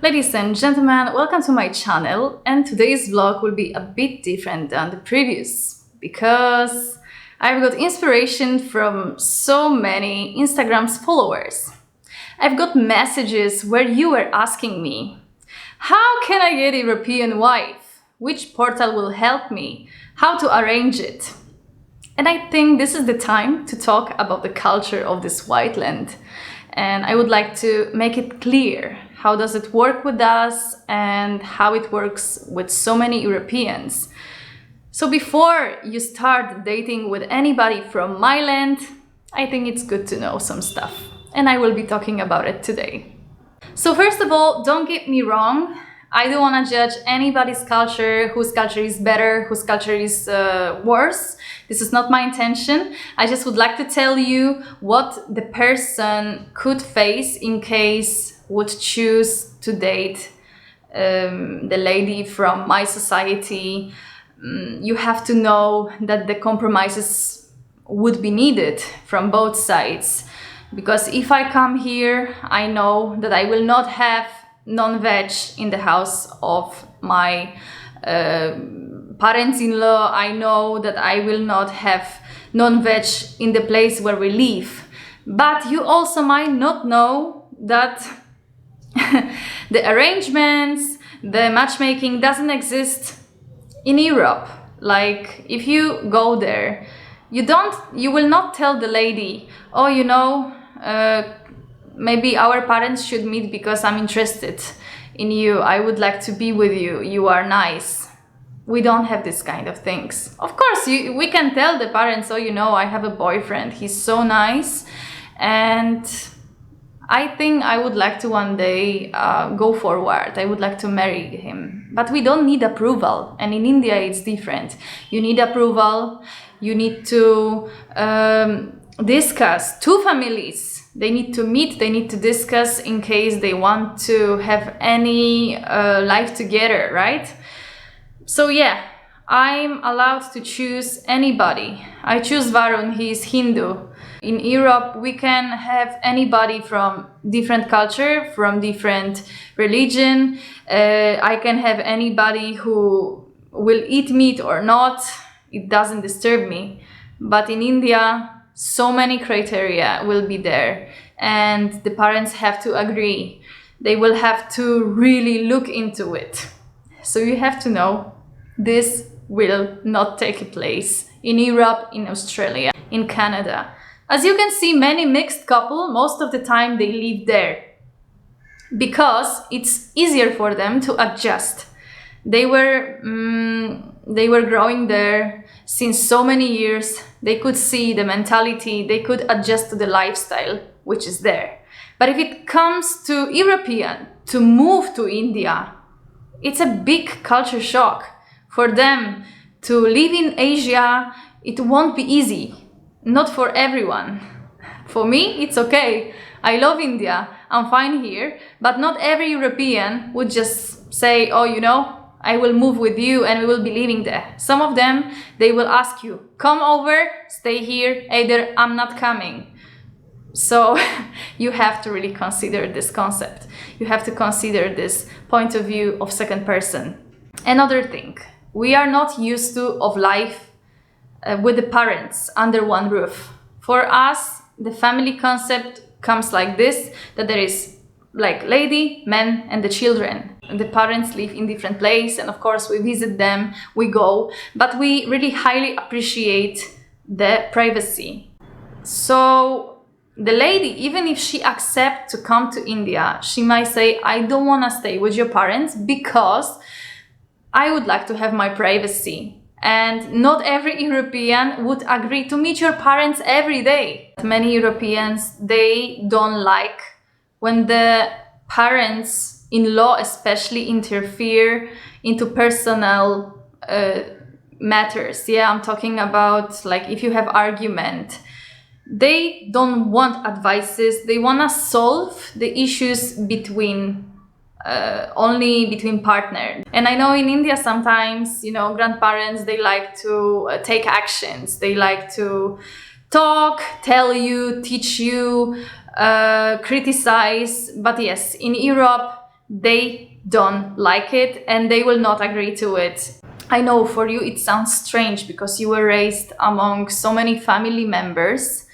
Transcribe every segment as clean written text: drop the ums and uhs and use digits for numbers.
Ladies and gentlemen, welcome to my channel, and today's vlog will be a bit different than the previous because I've got inspiration from so many Instagram's followers. I've got messages where you were asking me, how can I get a European wife? Which portal will help me? How to arrange it? And I think this is the time to talk about the culture of this white land. And I would like to make it clear how does it work with us and how it works with so many Europeans. So before you start dating with anybody from my land, I think it's good to know some stuff. And I will be talking about it today. So first of all, don't get me wrong. I don't want to judge anybody's culture, whose culture is better, whose culture is worse. This is not my intention. I just would like to tell you what the person could face in case would choose to date the lady from my society. You have to know that the compromises would be needed from both sides. Because if I come here, I know that I will not have non-veg in the house of my parents-in-law. I know that I will not have non-veg in the place where we live. But you also might not know that the arrangements, the matchmaking doesn't exist in Europe. Like if you go there, you will not tell the lady, oh, you know, maybe our parents should meet because I'm interested in you. I would like to be with you. You are nice. We don't have this kind of things. Of course, we can tell the parents, oh, you know, I have a boyfriend. He's so nice. And I think I would like to one day go forward. I would like to marry him. But we don't need approval. And in India, it's different. You need approval. You need to discuss. Two families. They need to meet, they need to discuss in case they want to have any life together, right? So yeah, I'm allowed to choose anybody. I choose Varun, he is Hindu. In Europe, we can have anybody from different culture, from different religion. I can have anybody who will eat meat or not. It doesn't disturb me. But in India, so many criteria will be there and the parents have to agree. They will have to really look into it. So you have to know this will not take place in Europe, in Australia, in Canada. As you can see, many mixed couples, most of the time they live there because it's easier for them to adjust. They were growing there since so many years. They could see the mentality, they could adjust to the lifestyle which is there. But if it comes to European to move to India, it's a big culture shock. For them to live in Asia, it won't be easy. Not for everyone. For me, it's okay. I love India, I'm fine here, but not every European would just say, oh, you know, I will move with you and we will be living there. Some of them, they will ask you, come over, stay here, either I'm not coming. So you have to really consider this concept. You have to consider this point of view of second person. Another thing, we are not used to of life with the parents under one roof. For us, the family concept comes like this, that there is like lady, man and the children. The parents live in different places and of course we visit them, we go, but we really highly appreciate the privacy. So the lady, even if she accepts to come to India, she might say, I don't want to stay with your parents because I would like to have my privacy. And not every European would agree to meet your parents every day. Many Europeans, they don't like when the parents-in-law especially interfere into personal matters. Yeah, I'm talking about like if you have argument. They don't want advices. They want to solve the issues between only between partners. And I know in India sometimes, you know, grandparents, they like to take actions. They like to talk, tell you, teach you, criticize. But yes, in Europe, they don't like it and they will not agree to it. I know for you it sounds strange because you were raised among so many family members,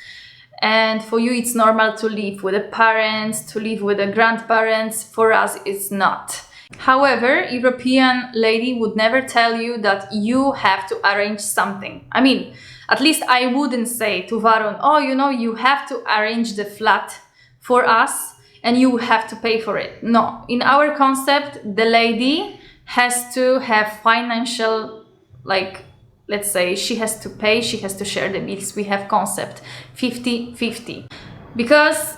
and for you it's normal to live with the parents, to live with the grandparents. For us it's not. However, European lady would never tell you that you have to arrange something. I mean, at least I wouldn't say to Varun, oh, you know, you have to arrange the flat for us and you have to pay for it. No, in our concept, the lady has to have financial, like, let's say she has to pay, she has to share the bills. We have concept 50-50. Because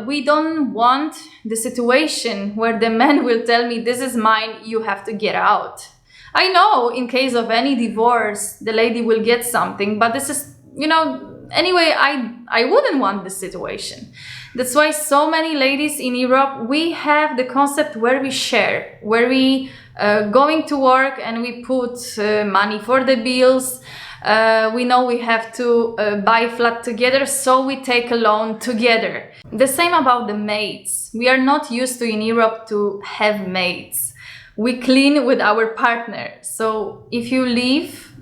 we don't want the situation where the man will tell me, this is mine, you have to get out. I know in case of any divorce, the lady will get something, but this is, you know, anyway, I wouldn't want this situation. That's why so many ladies in Europe, we have the concept where we share, where we going to work and we put money for the bills. We know we have to buy flat together, so we take a loan together. The same about the maids. We are not used to in Europe to have maids. We clean with our partner. So if you live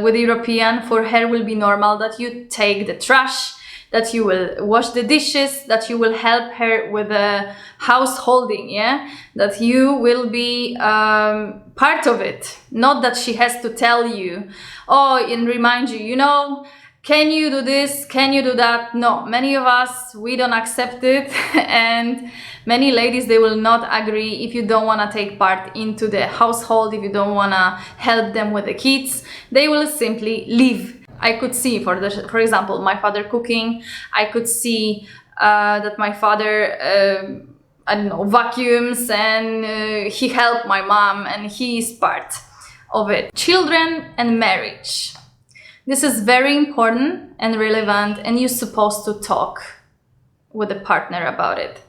with European, for her will be normal that you take the trash, that you will wash the dishes, that you will help her with the householding, yeah? That you will be part of it. Not that she has to tell you, oh, and remind you, you know, can you do this? Can you do that? No, many of us, we don't accept it. And many ladies, they will not agree if you don't want to take part into the household, if you don't want to help them with the kids, they will simply leave. I could see, for example, my father cooking. I could see that my father, I don't know, vacuums, and he helped my mom, and he is part of it. Children and marriage. This is very important and relevant, and you're supposed to talk with a partner about it.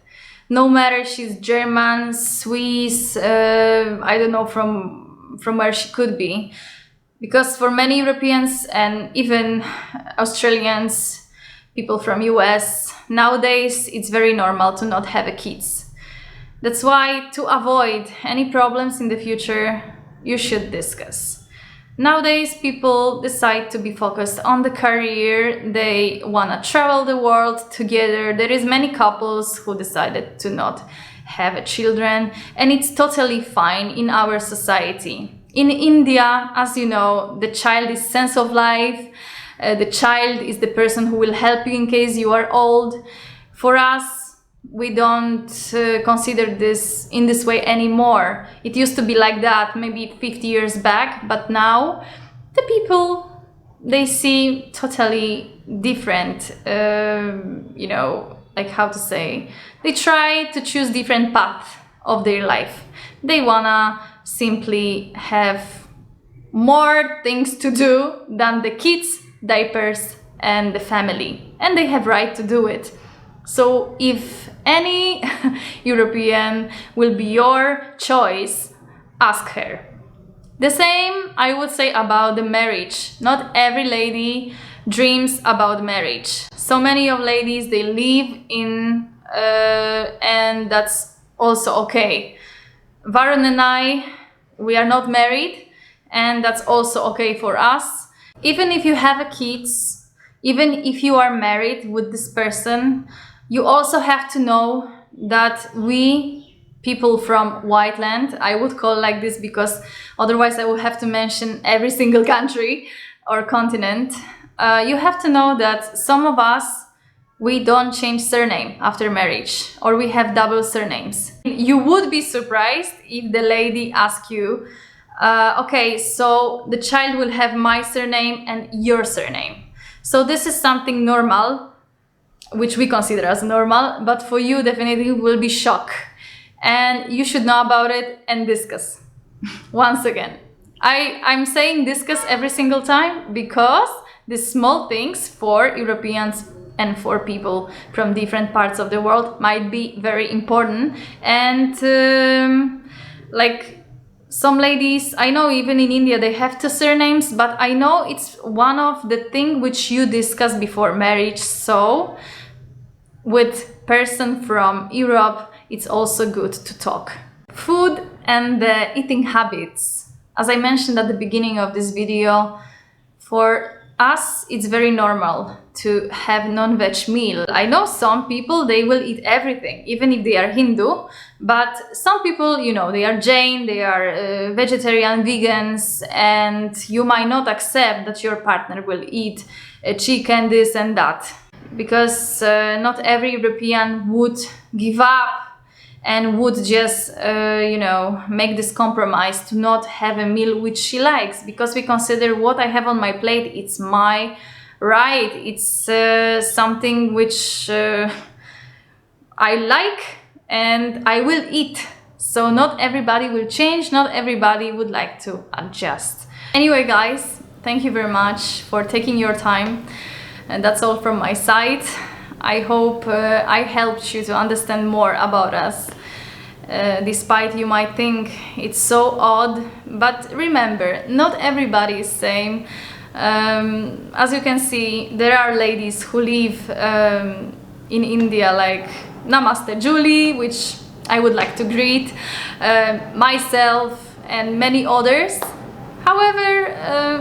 No matter she's German, Swiss, I don't know from where she could be. Because for many Europeans and even Australians, people from US, nowadays it's very normal to not have kids. That's why, to avoid any problems in the future, you should discuss. Nowadays people decide to be focused on the career, they want to travel the world together. There is many couples who decided to not have children, and it's totally fine in our society. In India, as you know, the child is sense of life. The child is the person who will help you in case you are old. For us, we don't consider this in this way anymore. It used to be like that maybe 50 years back, but now the people, they see totally different, you know, like how to say, they try to choose different path of their life. They wanna simply have more things to do than the kids, diapers, and the family, and they have right to do it. So if any European will be your choice, ask her. The same I would say about the marriage. Not every lady dreams about marriage. So many of ladies, they live in and that's also okay. Varun and I, we are not married, and that's also okay for us. Even if you have a kids, even if you are married with this person, you also have to know that we, people from white land, I would call like this because otherwise I would have to mention every single country or continent. You have to know that some of us, we don't change surname after marriage, or we have double surnames. You would be surprised if the lady asks you, okay, so the child will have my surname and your surname. So this is something normal, which we consider as normal, but for you definitely will be shock. And you should know about it and discuss. Once again, I'm saying discuss every single time because these small things for Europeans and for people from different parts of the world might be very important. And like some ladies, I know even in India they have two surnames, but I know it's one of the things which you discuss before marriage. So with person from Europe, it's also good to talk. Food and eating habits. As I mentioned at the beginning of this video, for us it's very normal to have non-veg meal. I know some people, they will eat everything, even if they are Hindu, but some people, you know, they are Jain, they are vegetarian, vegans, and you might not accept that your partner will eat chicken, this and that, because not every European would give up and would just, you know, make this compromise to not have a meal which she likes, because we consider what I have on my plate, it's my right, it's something which I like and I will eat. So not everybody will change, not everybody would like to adjust. Anyway, guys, thank you very much for taking your time, and that's all from my side. I hope I helped you to understand more about us, despite you might think it's so odd, but remember, not everybody is same. As you can see, there are ladies who live in India, like Namaste Julie, which I would like to greet, myself and many others. However,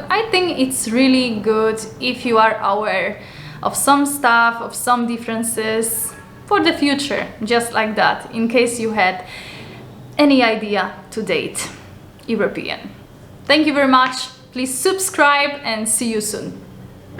I think it's really good if you are aware of some stuff, of some differences for the future, just like that, in case you had any idea to date European. Thank you very much. Please subscribe and see you soon.